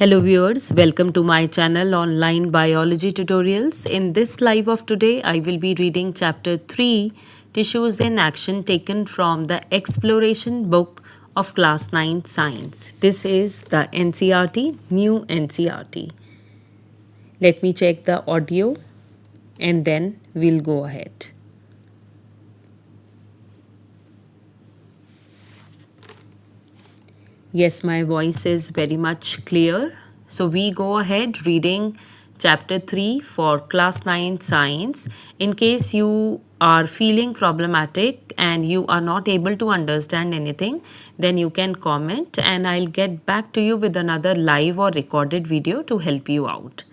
Hello viewers, welcome to my channel Online Biology Tutorials. In this live of today, I will be reading chapter 3, Tissues in Action, taken from the Exploration book of class 9 Science. This is the NCERT, new NCERT. Let me check the audio and then we'll go ahead. Yes, my voice is very much clear. So we go ahead reading chapter 3 for class 9 science. In case you are feeling problematic and you are not able to understand anything, then you can comment and I'll get back to you with another live or recorded video to help you out.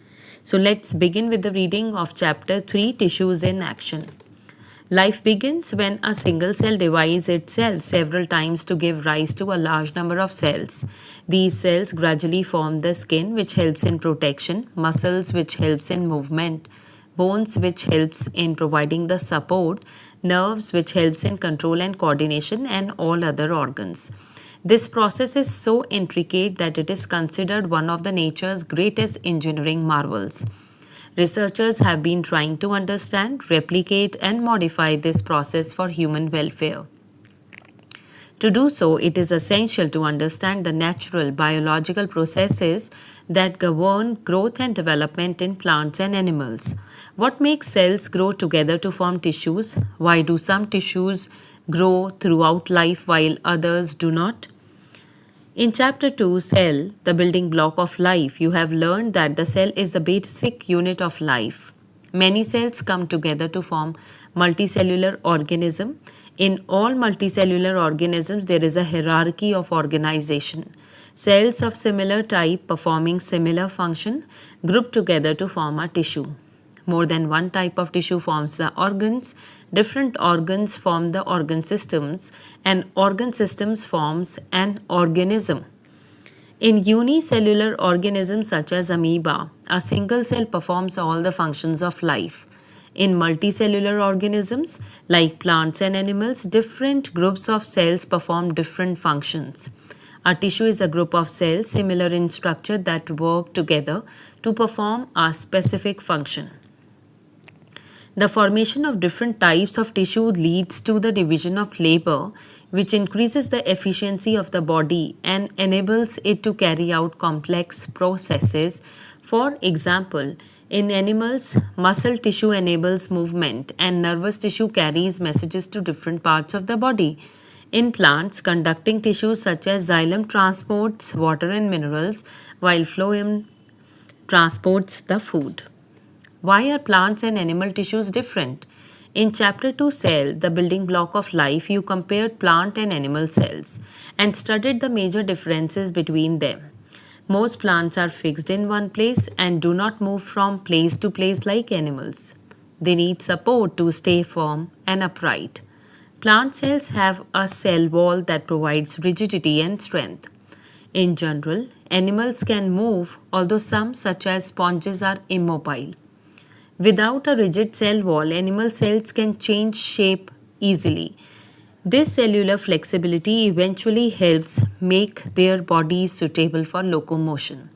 So let's begin with the reading of chapter 3, Tissues in Action. Life begins when a single cell divides itself several times to give rise to a large number of cells. These cells gradually form the skin, which helps in protection, muscles which helps in movement, bones which helps in providing the support, nerves which helps in control and coordination, and all other organs. This process is so intricate that it is considered one of the nature's greatest engineering marvels. Researchers have been trying to understand, replicate, and modify this process for human welfare. To do so, it is essential to understand the natural biological processes that govern growth and development in plants and animals. What makes cells grow together to form tissues? Why do some tissues grow throughout life while others do not? In chapter 2, Cell, the building block of life, you have learned that the cell is the basic unit of life. Many cells come together to form multicellular organism. In all multicellular organisms, there is a hierarchy of organization. Cells of similar type performing similar function group together to form a tissue. More than one type of tissue forms the organs. Different organs form the organ systems, and organ systems forms an organism. In unicellular organisms such as amoeba, a single cell performs all the functions of life. In multicellular organisms like plants and animals, different groups of cells perform different functions. A tissue is a group of cells similar in structure that work together to perform a specific function. The formation of different types of tissue leads to the division of labor, which increases the efficiency of the body and enables it to carry out complex processes. For example, in animals, muscle tissue enables movement and nervous tissue carries messages to different parts of the body. In plants, conducting tissues such as xylem transports water and minerals, while phloem transports the food. Why are plants and animal tissues different? In chapter 2 Cell, the building block of life, you compared plant and animal cells and studied the major differences between them. Most plants are fixed in one place and do not move from place to place like animals. They need support to stay firm and upright. Plant cells have a cell wall that provides rigidity and strength. In general, animals can move, although some, such as sponges, are immobile. Without a rigid cell wall, animal cells can change shape easily. This cellular flexibility eventually helps make their bodies suitable for locomotion.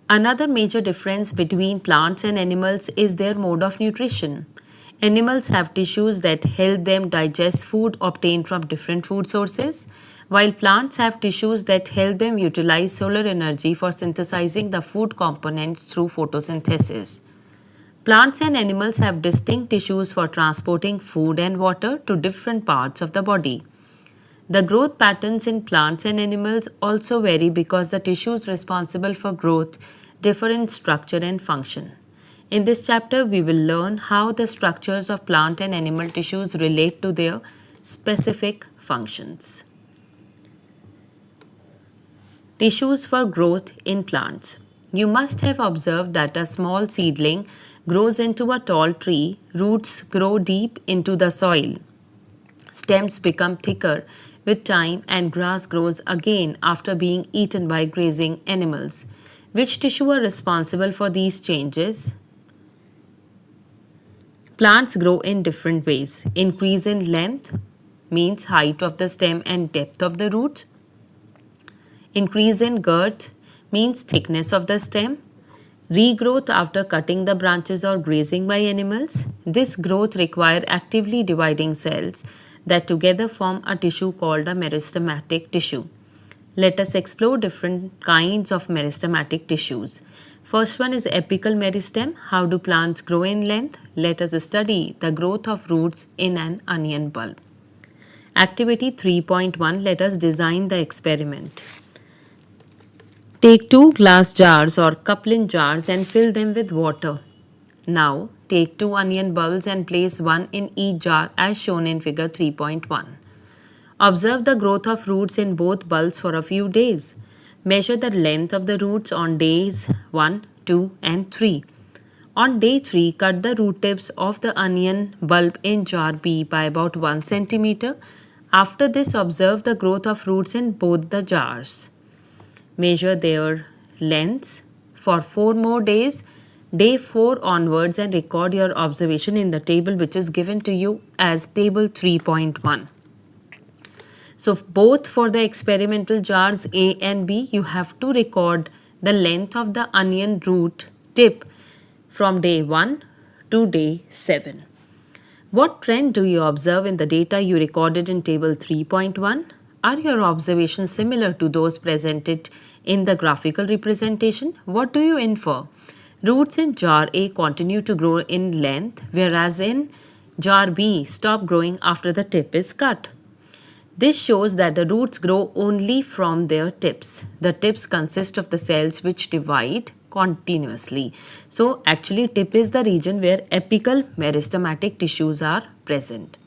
Another major difference between plants and animals is their mode of nutrition. Animals have tissues that help them digest food obtained from different food sources, while plants have tissues that help them utilize solar energy for synthesizing the food components through photosynthesis. Plants and animals have distinct tissues for transporting food and water to different parts of the body. The growth patterns in plants and animals also vary because the tissues responsible for growth differ in structure and function. In this chapter, we will learn how the structures of plant and animal tissues relate to their specific functions. Tissues for growth in plants. You must have observed that a small seedling grows into a tall tree, roots grow deep into the soil, stems become thicker with time, and grass grows again after being eaten by grazing animals. Which tissue are responsible for these changes? Plants grow in different ways. Increase in length, means height of the stem and depth of the roots. Increase in girth means thickness of the stem. Regrowth after cutting the branches or grazing by animals. This growth requires actively dividing cells that together form a tissue called a meristematic tissue. Let us explore different kinds of meristematic tissues. First one is apical meristem. How do plants grow in length? Let us study the growth of roots in an onion bulb. Activity 3.1. Let us design the experiment. Take 2 glass jars or coupling jars and fill them with water. Now, take 2 onion bulbs and place one in each jar as shown in figure 3.1. Observe the growth of roots in both bulbs for a few days. Measure the length of the roots on days 1, 2 and 3. On day 3, cut the root tips of the onion bulb in jar B by about 1 cm. After this, observe the growth of roots in both the jars. Measure their lengths for 4 more days, day 4 onwards, and record your observation in the table which is given to you as table 3.1. So both for the experimental jars A and B, you have to record the length of the onion root tip from day 1 to day 7. What trend do you observe in the data you recorded in table 3.1? Are your observations similar to those presented in the graphical representation? What do you infer? Roots in jar A continue to grow in length, whereas in jar B stop growing after the tip is cut. This shows that the roots grow only from their tips. The tips consist of the cells which divide continuously. So actually tip is the region where apical meristematic tissues are present.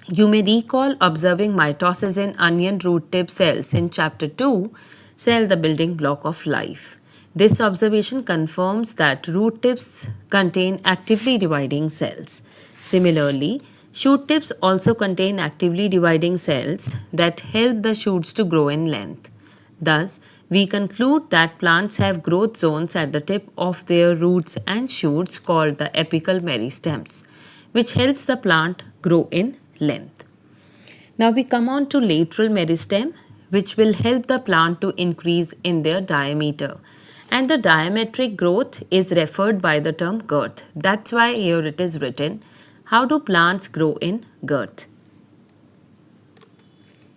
You may recall observing mitosis in onion root tip cells in chapter 2, Cell the Building Block of Life. This observation confirms that root tips contain actively dividing cells. Similarly, shoot tips also contain actively dividing cells that help the shoots to grow in length. Thus, we conclude that plants have growth zones at the tip of their roots and shoots called the apical meristems, which helps the plant grow in length. Now we come on to lateral meristem, which will help the plant to increase in their diameter. And the diametric growth is referred by the term girth. That's why here it is written, how do plants grow in girth?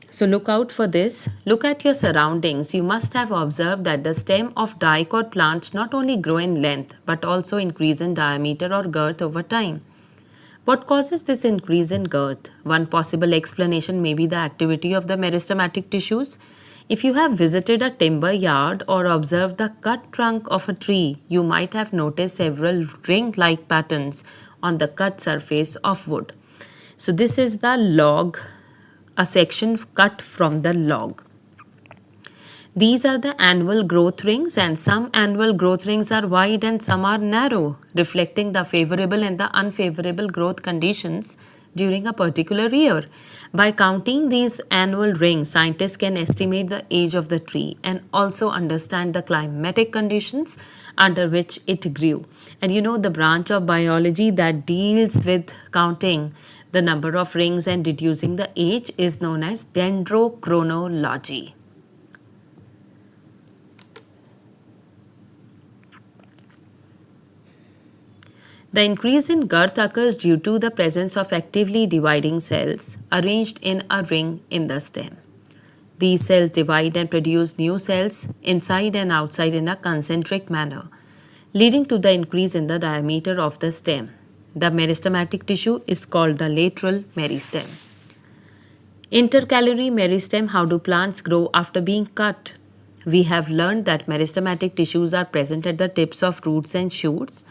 So look out for this. Look at your surroundings. You must have observed that the stem of dicot plants not only grow in length but also increase in diameter or girth over time. What causes this increase in girth? One possible explanation may be the activity of the meristematic tissues. If you have visited a timber yard or observed the cut trunk of a tree, you might have noticed several ring-like patterns on the cut surface of wood. So this is the log, a section cut from the log. These are the annual growth rings, and some annual growth rings are wide and some are narrow, reflecting the favorable and the unfavorable growth conditions during a particular year. By counting these annual rings, scientists can estimate the age of the tree and also understand the climatic conditions under which it grew. And you know, the branch of biology that deals with counting the number of rings and deducing the age is known as dendrochronology. The increase in girth occurs due to the presence of actively dividing cells arranged in a ring in the stem. These cells divide and produce new cells inside and outside in a concentric manner, leading to the increase in the diameter of the stem. The meristematic tissue is called the lateral meristem. Intercalary meristem. How do plants grow after being cut? We have learned that meristematic tissues are present at the tips of roots and shoots.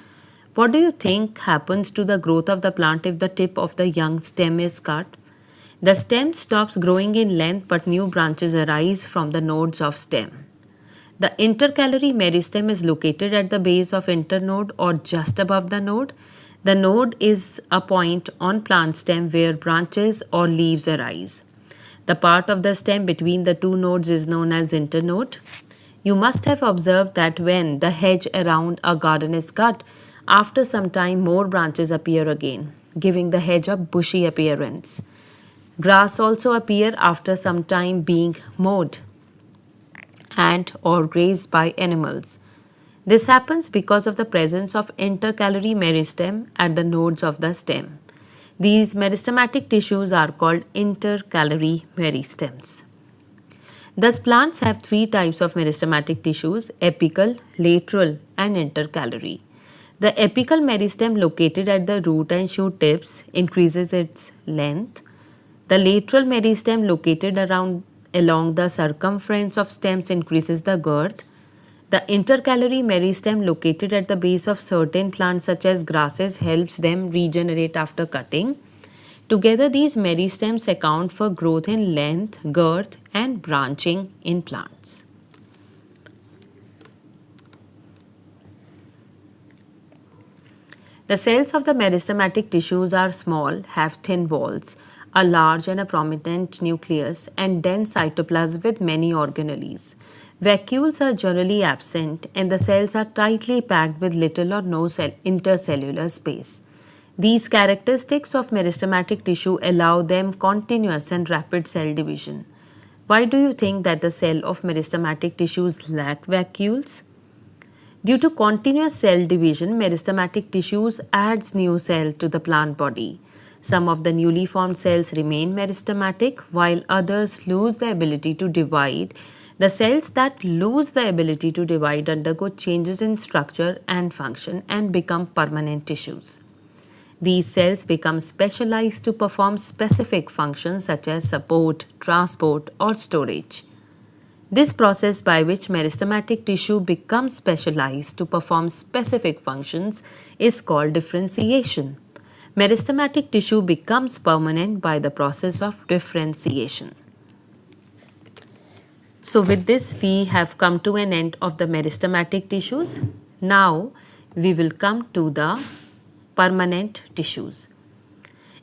What do you think happens to the growth of the plant if the tip of the young stem is cut? The stem stops growing in length but new branches arise from the nodes of stem. The intercalary meristem is located at the base of internode or just above the node. The node is a point on plant stem where branches or leaves arise. The part of the stem between the two nodes is known as internode. You must have observed that when the hedge around a garden is cut, after some time more branches appear again, giving the hedge a bushy appearance. Grass also appear after some time being mowed and or grazed by animals. This happens because of the presence of intercalary meristem at the nodes of the stem. These meristematic tissues are called intercalary meristems. Thus, plants have three types of meristematic tissues: apical, lateral, and intercalary. The apical meristem located at the root and shoot tips increases its length. The lateral meristem located along the circumference of stems increases the girth. The intercalary meristem located at the base of certain plants such as grasses helps them regenerate after cutting. Together, these meristems account for growth in length, girth, and branching in plants. The cells of the meristematic tissues are small, have thin walls, a large and a prominent nucleus, and dense cytoplasm with many organelles. Vacuoles are generally absent, and the cells are tightly packed with little or no intercellular space. These characteristics of meristematic tissue allow them continuous and rapid cell division. Why do you think that the cell of meristematic tissues lack vacuoles? Due to continuous cell division, meristematic tissues adds new cell to the plant body. Some of the newly formed cells remain meristematic while others lose the ability to divide. The cells that lose the ability to divide undergo changes in structure and function and become permanent tissues. These cells become specialized to perform specific functions such as support, transport, or storage. This process by which meristematic tissue becomes specialized to perform specific functions is called differentiation. Meristematic tissue becomes permanent by the process of differentiation. So with this, we have come to an end of the meristematic tissues. Now we will come to the permanent tissues.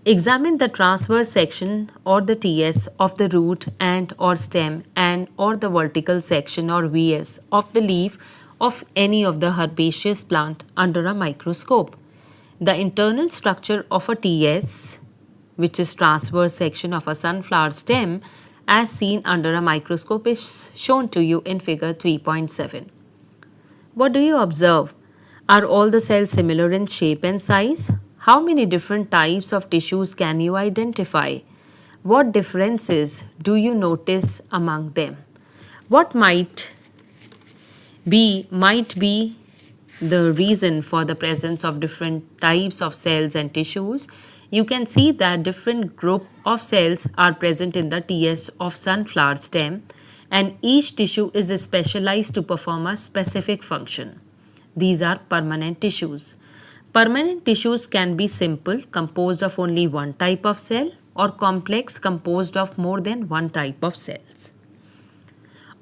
Examine the transverse section or the TS of the root and or stem and or the vertical section or VS of the leaf of any of the herbaceous plant under a microscope. The internal structure of a TS, which is transverse section of a sunflower stem, as seen under a microscope is shown to you in figure 3.7. What do you observe? Are all the cells similar in shape and size? How many different types of tissues can you identify? What differences do you notice among them? What might be the reason for the presence of different types of cells and tissues? You can see that different group of cells are present in the TS of sunflower stem, and each tissue is specialized to perform a specific function. These are permanent tissues. Permanent tissues can be simple, composed of only one type of cell, or complex, composed of more than one type of cells.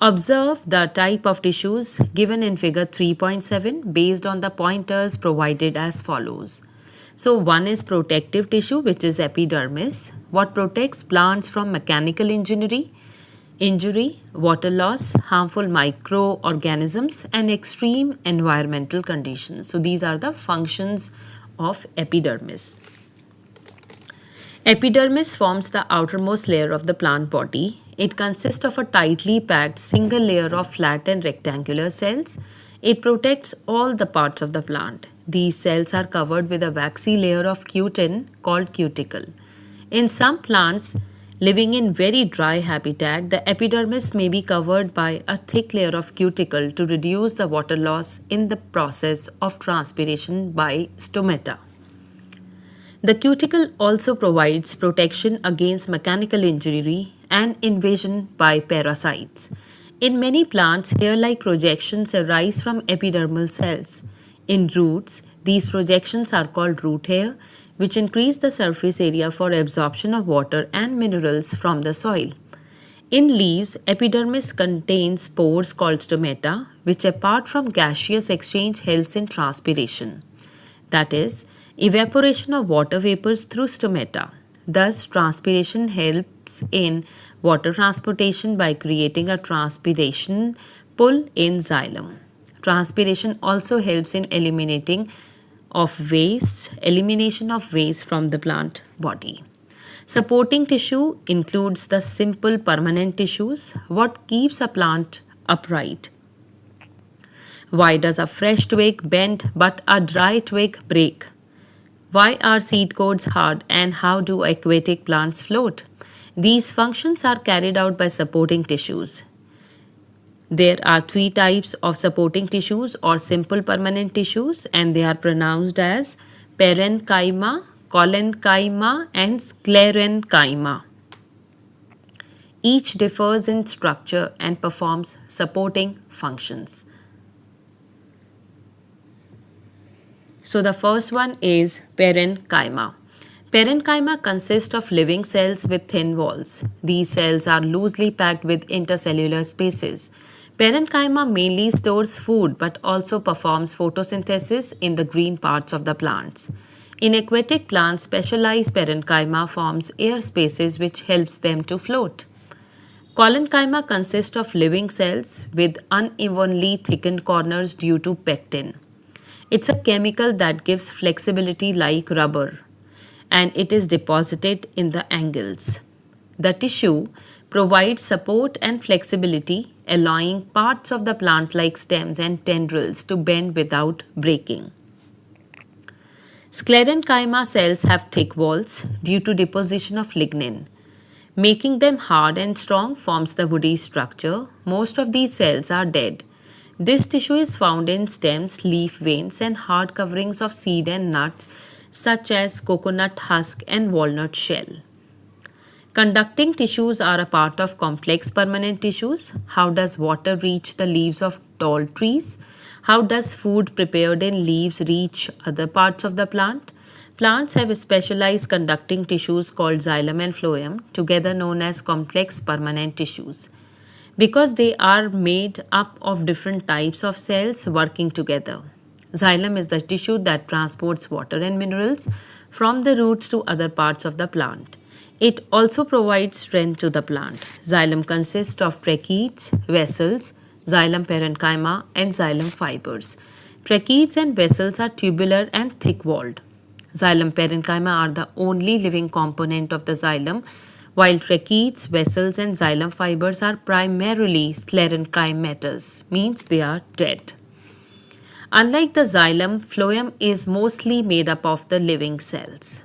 Observe the type of tissues given in figure 3.7 based on the pointers provided as follows. So one is protective tissue, which is epidermis, what protects plants from mechanical injury, water loss, harmful microorganisms, and extreme environmental conditions. So these are the functions of epidermis. Epidermis forms the outermost layer of the plant body. It consists of a tightly packed single layer of flat and rectangular cells. It protects all the parts of the plant. These cells are covered with a waxy layer of cutin called cuticle. In some plants living in very dry habitat, the epidermis may be covered by a thick layer of cuticle to reduce the water loss in the process of transpiration by stomata. The cuticle also provides protection against mechanical injury and invasion by parasites. In many plants, hair-like projections arise from epidermal cells. In roots, these projections are called root hair, which increase the surface area for absorption of water and minerals from the soil. In leaves, epidermis contains spores called stomata, which apart from gaseous exchange helps in transpiration. That is, evaporation of water vapors through stomata. Thus, transpiration helps in water transportation by creating a transpiration pull in xylem. Transpiration also helps in elimination of waste from the plant body. Supporting tissue includes the simple permanent tissues, what keeps a plant upright. Why does a fresh twig bend but a dry twig break? Why are seed codes hard and how do aquatic plants float? These functions are carried out by supporting tissues. There are three types of supporting tissues or simple permanent tissues, and they are pronounced as parenchyma, collenchyma, and sclerenchyma. Each differs in structure and performs supporting functions. So the first one is parenchyma. Parenchyma consists of living cells with thin walls. These cells are loosely packed with intercellular spaces. Parenchyma mainly stores food but also performs photosynthesis in the green parts of the plants. In aquatic plants, specialized parenchyma forms air spaces which helps them to float. Collenchyma consists of living cells with unevenly thickened corners due to pectin. It's a chemical that gives flexibility like rubber, and it is deposited in the angles. The tissue provides support and flexibility, allowing parts of the plant like stems and tendrils to bend without breaking. Sclerenchyma cells have thick walls due to deposition of lignin. Making them hard and strong forms the woody structure. Most of these cells are dead. This tissue is found in stems, leaf veins, and hard coverings of seed and nuts such as coconut husk and walnut shell. Conducting tissues are a part of complex permanent tissues. How does water reach the leaves of tall trees? How does food prepared in leaves reach other parts of the plant? Plants have specialized conducting tissues called xylem and phloem, together known as complex permanent tissues, because they are made up of different types of cells working together. Xylem is the tissue that transports water and minerals from the roots to other parts of the plant. It also provides strength to the plant. Xylem consists of tracheids, vessels, xylem parenchyma, and xylem fibers. Tracheids and vessels are tubular and thick-walled. Xylem parenchyma are the only living component of the xylem, while tracheids, vessels, and xylem fibers are primarily sclerenchymatous, means they are dead. Unlike the xylem, phloem is mostly made up of the living cells.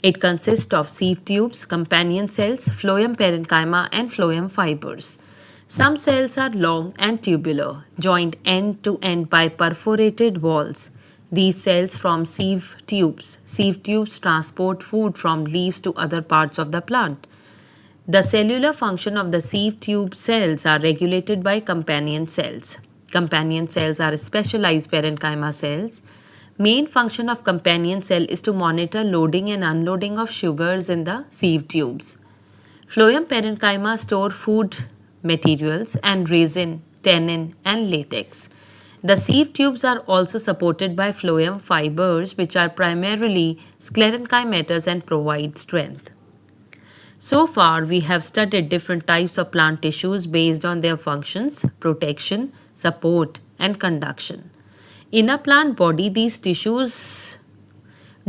It consists of sieve tubes, companion cells, phloem parenchyma, and phloem fibers. Some cells are long and tubular, joined end to end by perforated walls. These cells form sieve tubes. Sieve tubes transport food from leaves to other parts of the plant. The cellular function of the sieve tube cells are regulated by companion cells. Companion cells are specialized parenchyma cells. Main function of companion cell is to monitor loading and unloading of sugars in the sieve tubes. Phloem parenchyma store food materials and resin, tannin, and latex. The sieve tubes are also supported by phloem fibers, which are primarily sclerenchymatous and provide strength. So far, we have studied different types of plant tissues based on their functions, protection, support, and conduction. In a plant body, these tissues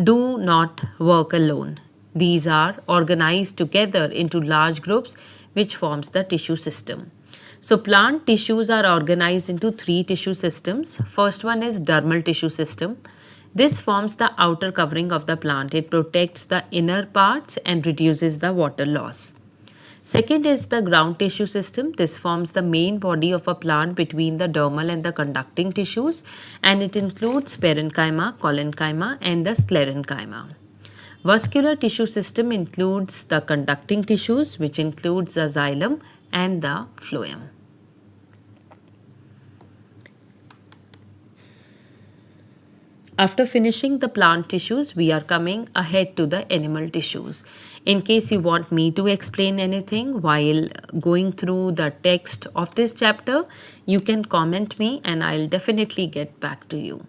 do not work alone. These are organized together into large groups which forms the tissue system. So plant tissues are organized into three tissue systems. First one is dermal tissue system. This forms the outer covering of the plant. It protects the inner parts and reduces the water loss. Second is the ground tissue system. This forms the main body of a plant between the dermal and the conducting tissues, and it includes parenchyma, collenchyma, and the sclerenchyma. Vascular tissue system includes the conducting tissues, which includes the xylem and the phloem. After finishing the plant tissues, we are coming ahead to the animal tissues. In case you want me to explain anything while going through the text of this chapter, you can comment me and I'll definitely get back to you.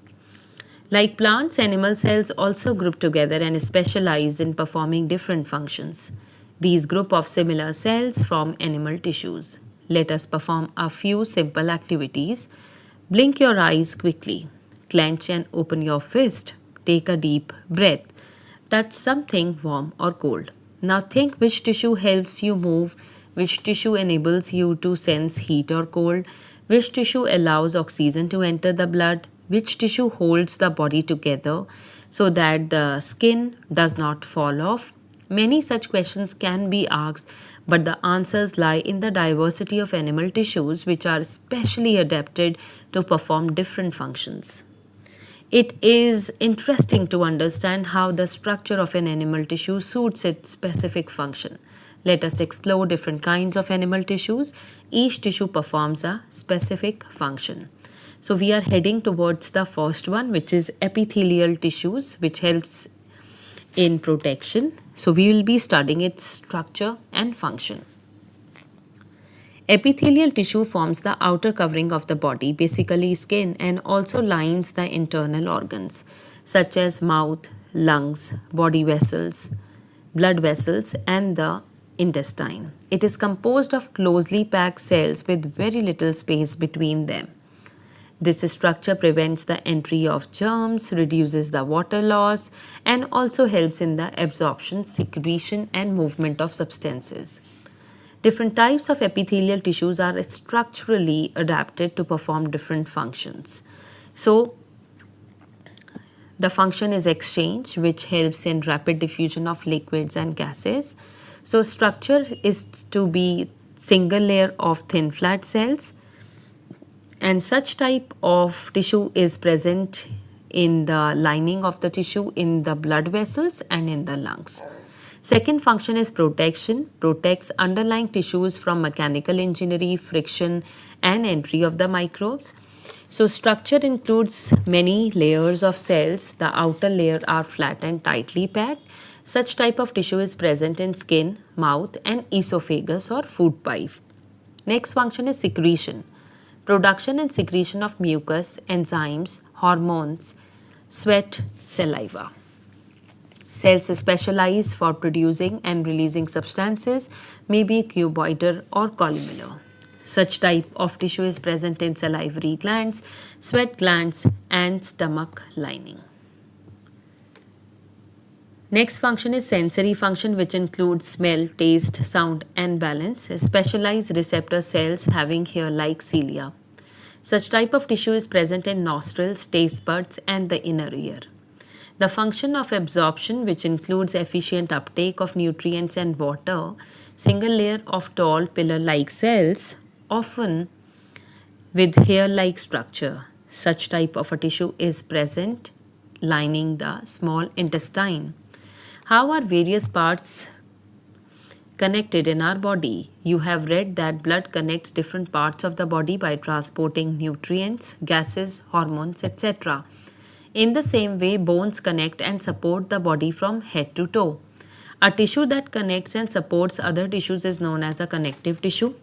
Like plants, animal cells also group together and specialize in performing different functions. These group of similar cells form animal tissues. Let us perform a few simple activities. Blink your eyes quickly. Clench and open your fist. Take a deep breath. Touch something warm or cold. Now think which tissue helps you move, which tissue enables you to sense heat or cold, which tissue allows oxygen to enter the blood, which tissue holds the body together so that the skin does not fall off. Many such questions can be asked, but the answers lie in the diversity of animal tissues which are specially adapted to perform different functions. It is interesting to understand how the structure of an animal tissue suits its specific function. Let us explore different kinds of animal tissues. Each tissue performs a specific function. So we are heading towards the first one, which is epithelial tissues, which helps in protection. So we will be studying its structure and function. Epithelial tissue forms the outer covering of the body, basically skin, and also lines the internal organs such as mouth, lungs, body vessels, blood vessels, and the intestine. It is composed of closely packed cells with very little space between them. This structure prevents the entry of germs, reduces the water loss, and also helps in the absorption, secretion, and movement of substances. Different types of epithelial tissues are structurally adapted to perform different functions. So, the function is exchange, which helps in rapid diffusion of liquids and gases. So, structure is to be single layer of thin flat cells, and such type of tissue is present in the lining of the tissue in the blood vessels and in the lungs. Second function is protection, protects underlying tissues from mechanical injury, friction, and entry of the microbes. So structure includes many layers of cells. The outer layer are flat and tightly packed. Such type of tissue is present in skin, mouth, and esophagus or food pipe. Next function is secretion, production and secretion of mucus, enzymes, hormones, sweat, saliva. Cells specialize for producing and releasing substances, may be cuboidal or columnar. Such type of tissue is present in salivary glands, sweat glands, and stomach lining. Next function is sensory function, which includes smell, taste, sound, and balance. Specialized receptor cells having hair-like cilia. Such type of tissue is present in nostrils, taste buds, and the inner ear. The function of absorption, which includes efficient uptake of nutrients and water, single layer of tall pillar-like cells, often with hair-like structure. Such type of a tissue is present lining the small intestine. How are various parts connected in our body? You have read that blood connects different parts of the body by transporting nutrients, gases, hormones, etc. In the same way, bones connect and support the body from head to toe. A tissue that connects and supports other tissues is known as a connective tissue.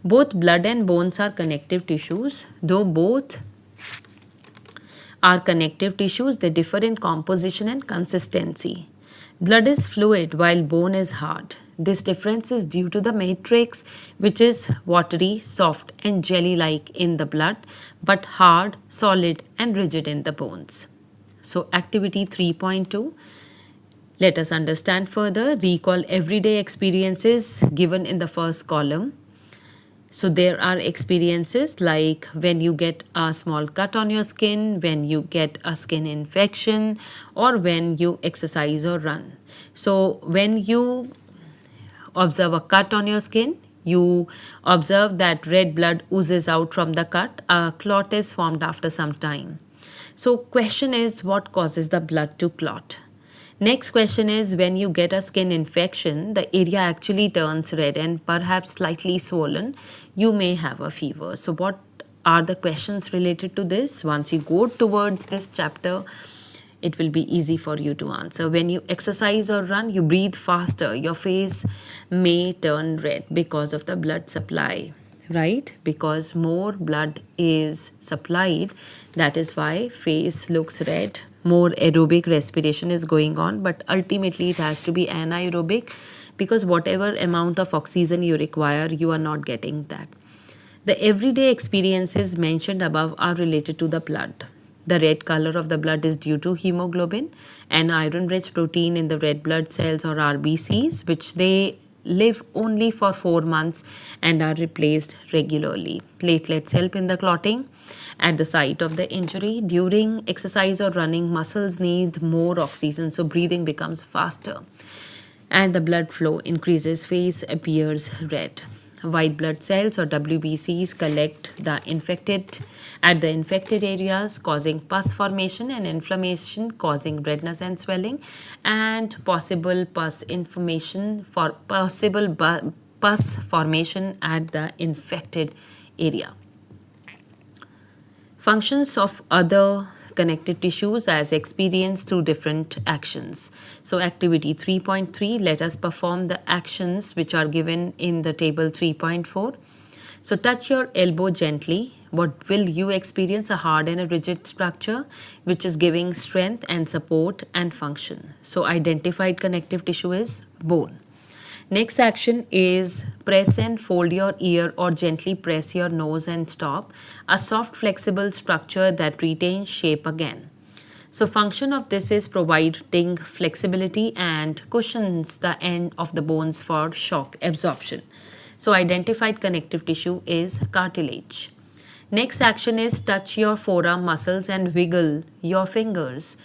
Both blood and bones are connective tissues. Though both are connective tissues, they differ in composition and consistency. Blood is fluid while bone is hard. This difference is due to the matrix, which is watery, soft, and jelly-like in the blood, but hard, solid, and rigid in the bones. So, activity 3.2. Let us understand further. Recall everyday experiences given in the first column. So, there are experiences like when you get a small cut on your skin, when you get a skin infection, or when you exercise or run. So, when you observe a cut on your skin, you observe that red blood oozes out from the cut. A clot is formed after some time. So question is, what causes the blood to clot? Next question is, when you get a skin infection, the area actually turns red and perhaps slightly swollen. You may have a fever. So what are the questions related to this? Once you go towards this chapter, it will be easy for you to answer. When you exercise or run, you breathe faster. Your face may turn red because of the blood supply, right? Because more blood is supplied, that is why face looks red. More aerobic respiration is going on, but ultimately it has to be anaerobic because whatever amount of oxygen you require, you are not getting that. The everyday experiences mentioned above are related to the blood. The red color of the blood is due to hemoglobin, an iron-rich protein in the red blood cells or RBCs, which they live only for 4 months and are replaced regularly. Platelets help in the clotting at the site of the injury. During exercise or running, muscles need more oxygen, so breathing becomes faster and the blood flow increases, face appears red. White blood cells or WBCs collect at the infected areas, causing pus formation and inflammation, causing redness and swelling, and possible pus formation at the infected area. Functions of other connective tissues as experienced through different actions. So activity 3.3, let us perform the actions which are given in the table 3.4. So touch your elbow gently. What will you experience? A hard and a rigid structure which is giving strength and support and function. So identified connective tissue is bone. Next action is press and fold your ear or gently press your nose and stop. A soft flexible structure that retains shape again. So function of this is providing flexibility and cushions the end of the bones for shock absorption. So identified connective tissue is cartilage. Next action is touch your forearm muscles and wiggle your fingers.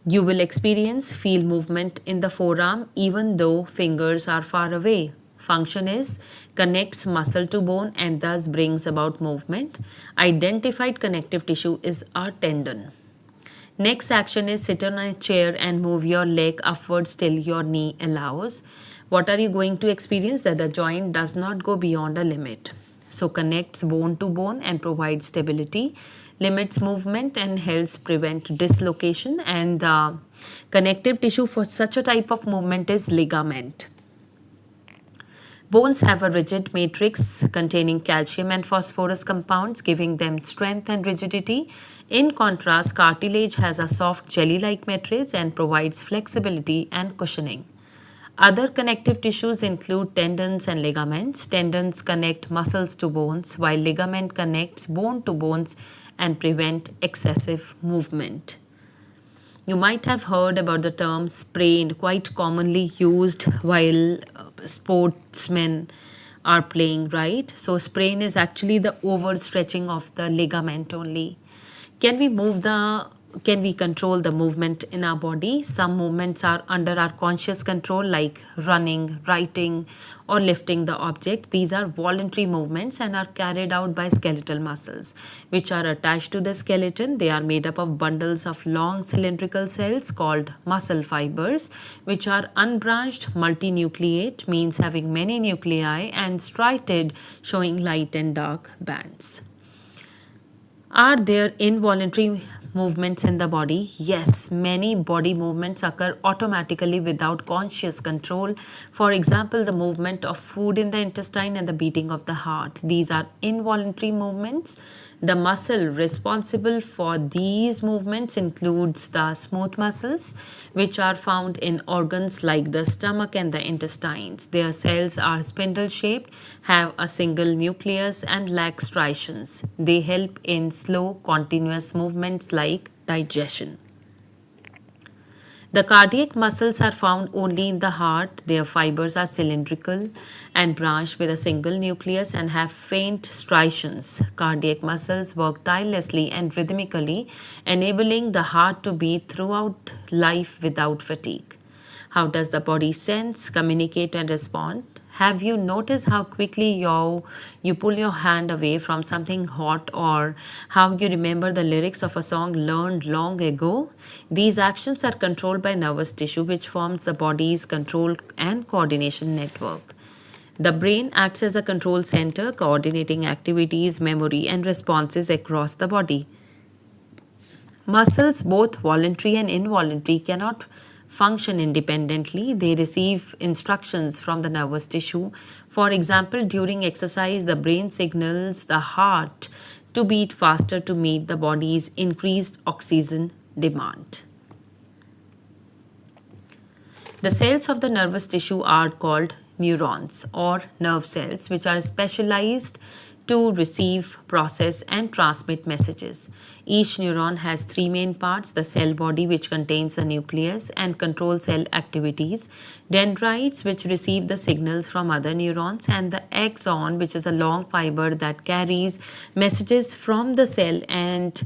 You will feel movement in the forearm even though fingers are far away. Function is connects muscle to bone and thus brings about movement. Identified connective tissue is a tendon. Next action is sit on a chair and move your leg upwards till your knee allows. What are you going to experience? That the joint does not go beyond a limit. So connects bone to bone and provides stability, limits movement and helps prevent dislocation, and the connective tissue for such a type of movement is ligament. Bones have a rigid matrix containing calcium and phosphorus compounds, giving them strength and rigidity. In contrast, cartilage has a soft jelly-like matrix and provides flexibility and cushioning. Other connective tissues include tendons and ligaments. Tendons connect muscles to bones, while ligament connects bone to bones and prevent excessive movement. You might have heard about the term sprain, quite commonly used while sportsmen are playing, right? So sprain is actually the overstretching of the ligament only. Can we control the movement in our body? Some movements are under our conscious control, like running, writing, or lifting the object. These are voluntary movements and are carried out by skeletal muscles, which are attached to the skeleton. They are made up of bundles of long cylindrical cells called muscle fibers, which are unbranched multinucleate, means having many nuclei, and striated, showing light and dark bands. Are there involuntary movements in the body? Yes, many body movements occur automatically without conscious control. For example, the movement of food in the intestine and the beating of the heart. These are involuntary movements. The muscle responsible for these movements includes the smooth muscles, which are found in organs like the stomach and the intestines. Their cells are spindle-shaped, have a single nucleus, and lack striations. They help in slow, continuous movements like digestion. The cardiac muscles are found only in the heart. Their fibers are cylindrical and branched with a single nucleus and have faint striations. Cardiac muscles work tirelessly and rhythmically, enabling the heart to beat throughout life without fatigue. How does the body sense, communicate, and respond? Have you noticed how quickly you pull your hand away from something hot, or how you remember the lyrics of a song learned long ago? These actions are controlled by nervous tissue, which forms the body's control and coordination network. The brain acts as a control center, coordinating activities, memory, and responses across the body. Muscles, both voluntary and involuntary, cannot function independently. They receive instructions from the nervous tissue. For example, during exercise, the brain signals the heart to beat faster to meet the body's increased oxygen demand. The cells of the nervous tissue are called neurons or nerve cells, which are specialized to receive, process, and transmit messages. Each neuron has three main parts: the cell body, which contains the nucleus and controls cell activities, dendrites, which receive the signals from other neurons, and the axon, which is a long fiber that carries messages from the cell and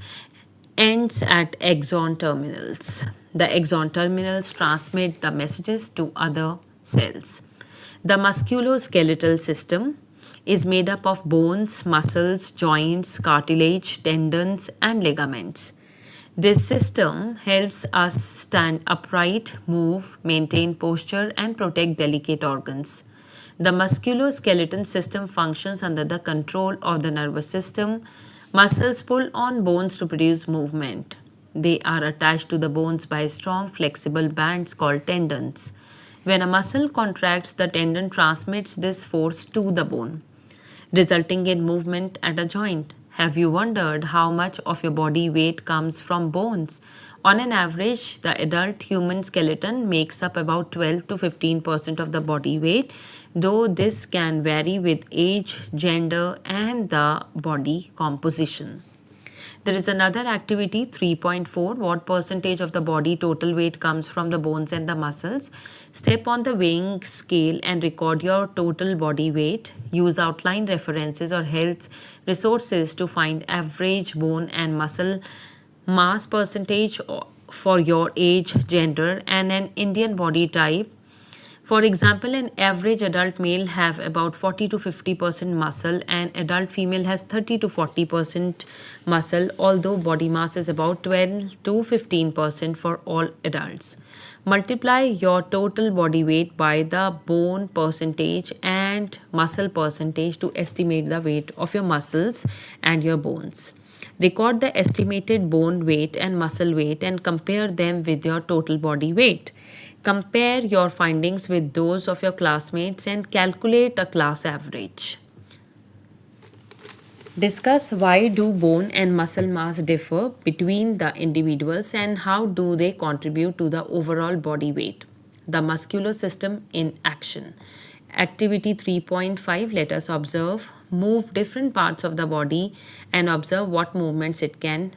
ends at axon terminals. The axon terminals transmit the messages to other cells. The musculoskeletal system is made up of bones, muscles, joints, cartilage, tendons, and ligaments. This system helps us stand upright, move, maintain posture, and protect delicate organs. The musculoskeletal system functions under the control of the nervous system. Muscles pull on bones to produce movement. They are attached to the bones by strong flexible bands called tendons. When a muscle contracts, the tendon transmits this force to the bone, resulting in movement at a joint. Have you wondered how much of your body weight comes from bones? On an average, the adult human skeleton makes up about 12 to 15% of the body weight, though this can vary with age, gender, and the body composition. There is another activity 3.4. What percentage of the body total weight comes from the bones and the muscles? Step on the weighing scale and record your total body weight. Use outline references or health resources to find average bone and muscle mass percentage for your age, gender, and an Indian body type. For example, an average adult male have about 40 to 50% muscle and adult female has 30 to 40% muscle, although body mass is about 12 to 15% for all adults. Multiply your total body weight by the bone percentage and muscle percentage to estimate the weight of your muscles and your bones. Record the estimated bone weight and muscle weight and compare them with your total body weight. Compare your findings with those of your classmates and calculate a class average. Discuss why do bone and muscle mass differ between the individuals and how do they contribute to the overall body weight. The muscular system in action. Activity 3.5. Let us observe. Move different parts of the body and observe what movements it can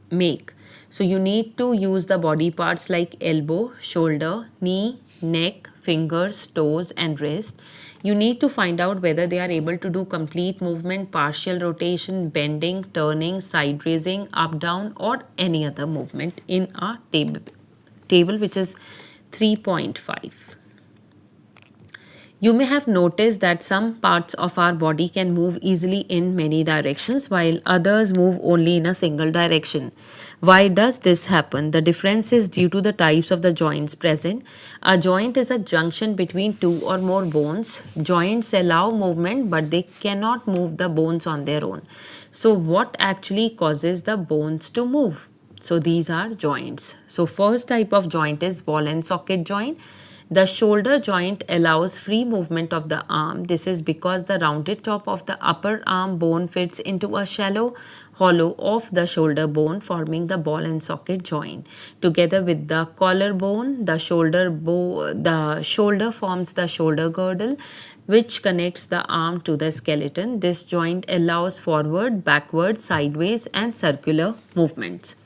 make. So you need to use the body parts like elbow, shoulder, knee, neck, fingers, toes, and wrist. You need to find out whether they are able to do complete movement, partial rotation, bending, turning, side raising, up, down, or any other movement in our table which is 3.5. You may have noticed that some parts of our body can move easily in many directions while others move only in a single direction. Why does this happen? The difference is due to the types of the joints present. A joint is a junction between two or more bones. Joints allow movement but they cannot move the bones on their own. So what actually causes the bones to move? So these are joints. So first type of joint is ball and socket joint. The shoulder joint allows free movement of the arm. This is because the rounded top of the upper arm bone fits into a shallow hollow of the shoulder bone, forming the ball and socket joint. Together with the collarbone, the shoulder forms the shoulder girdle, which connects the arm to the skeleton. This joint allows forward, backward, sideways, and circular movements.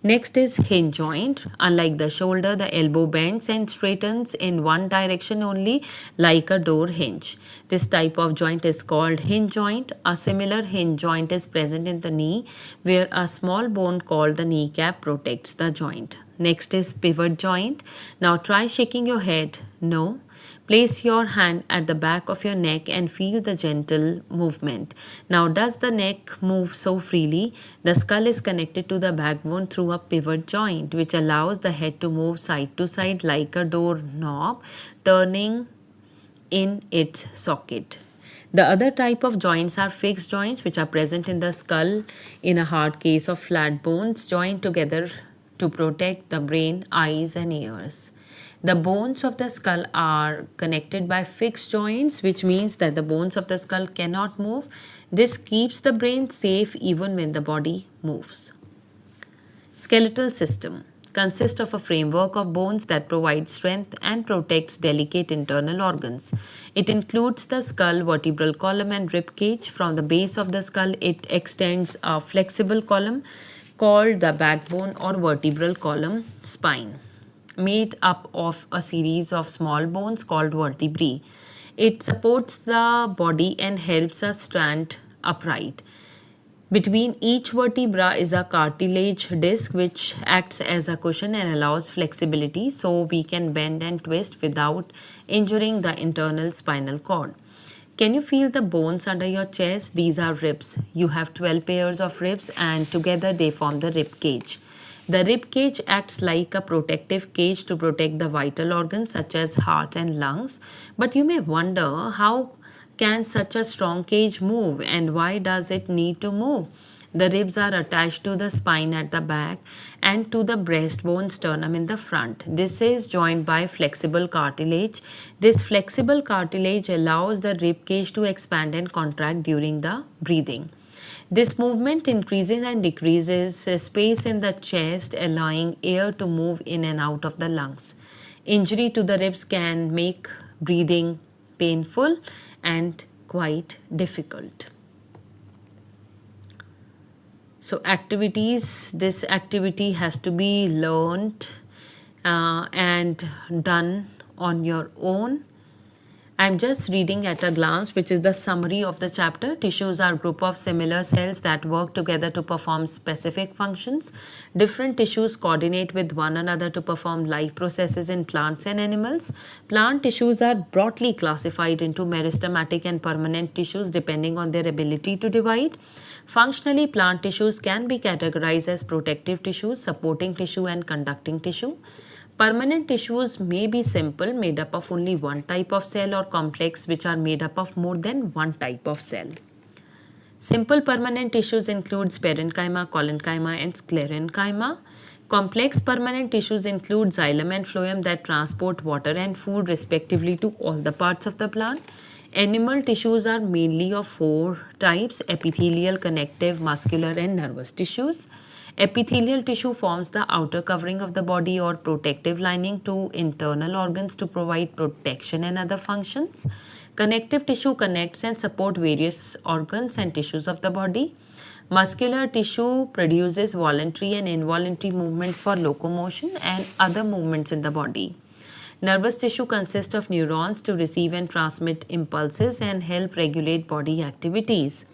Next is hinge joint. Unlike the shoulder, the elbow bends and straightens in one direction only, like a door hinge. This type of joint is called hinge joint. A similar hinge joint is present in the knee, where a small bone called the kneecap protects the joint. Next is pivot joint. Now try shaking your head. No. Place your hand at the back of your neck and feel the gentle movement. Now, does the neck move so freely? The skull is connected to the backbone through a pivot joint, which allows the head to move side to side like a door knob, turning in its socket. The other type of joints are fixed joints, which are present in the skull in a hard case of flat bones joined together to protect the brain, eyes, and ears. The bones of the skull are connected by fixed joints, which means that the bones of the skull cannot move. This keeps the brain safe even when the body moves. Skeletal system consists of a framework of bones that provides strength and protects delicate internal organs. It includes the skull, vertebral column, and rib cage. From the base of the skull, it extends a flexible column called the backbone or vertebral column spine, made up of a series of small bones called vertebrae. It supports the body and helps us stand upright. Between each vertebra is a cartilage disc which acts as a cushion and allows flexibility so we can bend and twist without injuring the internal spinal cord. Can you feel the bones under your chest? These are ribs. You have 12 pairs of ribs and together they form the rib cage. The rib cage acts like a protective cage to protect the vital organs such as heart and lungs. But you may wonder, how can such a strong cage move and why does it need to move? The ribs are attached to the spine at the back and to the breastbone sternum in the front. This is joined by flexible cartilage. This flexible cartilage allows the rib cage to expand and contract during the breathing. This movement increases and decreases space in the chest, allowing air to move in and out of the lungs. Injury to the ribs can make breathing painful and quite difficult. So activities, this activity has to be learned and done on your own. I'm just reading at a glance, which is the summary of the chapter. Tissues are a group of similar cells that work together to perform specific functions. Different tissues coordinate with one another to perform life processes in plants and animals. Plant tissues are broadly classified into meristematic and permanent tissues depending on their ability to divide. Functionally, plant tissues can be categorized as protective tissues, supporting tissue, and conducting tissue. Permanent tissues may be simple, made up of only one type of cell, or complex, which are made up of more than one type of cell. Simple permanent tissues includes parenchyma, collenchyma, and sclerenchyma. Complex permanent tissues include xylem and phloem that transport water and food respectively to all the parts of the plant. Animal tissues are mainly of four types: epithelial, connective, muscular, and nervous tissues. Epithelial tissue forms the outer covering of the body or protective lining to internal organs to provide protection and other functions. Connective tissue connects and supports various organs and tissues of the body. Muscular tissue produces voluntary and involuntary movements for locomotion and other movements in the body. Nervous tissue consists of neurons to receive and transmit impulses and help regulate body activities.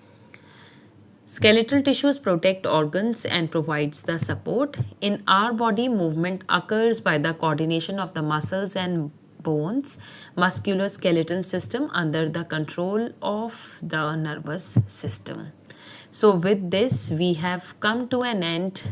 Skeletal tissues protect organs and provides the support. In our body, movement occurs by the coordination of the muscles and bones, musculoskeletal system under the control of the nervous system. So with this, we have come to an end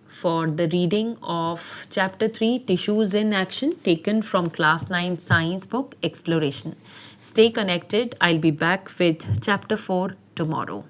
for the reading of Chapter 3, Tissues in Action, taken from Class 9 Science book, Exploration. Stay connected. I'll be back with Chapter 4 tomorrow.